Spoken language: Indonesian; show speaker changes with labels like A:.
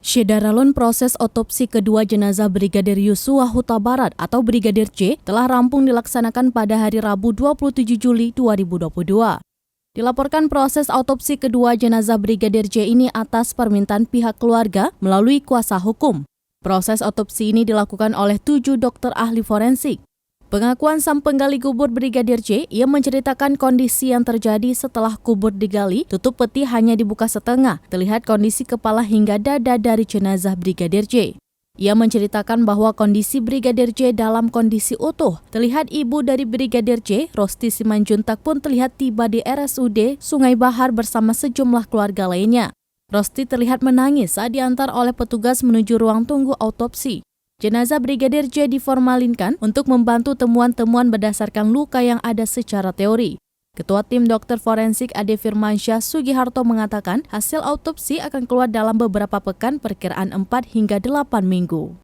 A: Syederalun proses otopsi kedua jenazah Brigadir Yosua Huta Barat atau Brigadir J telah rampung dilaksanakan pada hari Rabu 27 Juli 2022. Dilaporkan proses autopsi kedua jenazah Brigadir J ini atas permintaan pihak keluarga melalui kuasa hukum. Proses otopsi ini dilakukan oleh 7 dokter ahli forensik. Pengakuan sang penggali kubur Brigadir J, ia menceritakan kondisi yang terjadi setelah kubur digali, tutup peti hanya dibuka setengah, terlihat kondisi kepala hingga dada dari jenazah Brigadir J. Ia menceritakan bahwa kondisi Brigadir J dalam kondisi utuh. Terlihat ibu dari Brigadir J, Rosti Simanjuntak pun terlihat tiba di RSUD Sungai Bahar bersama sejumlah keluarga lainnya. Rosti terlihat menangis saat diantar oleh petugas menuju ruang tunggu autopsi. Jenazah Brigadir J diformalinkan untuk membantu temuan-temuan berdasarkan luka yang ada secara teori. Ketua Tim Dokter Forensik Ade Firmansyah Sugiharto mengatakan hasil autopsi akan keluar dalam beberapa pekan, perkiraan 4 hingga 8 minggu.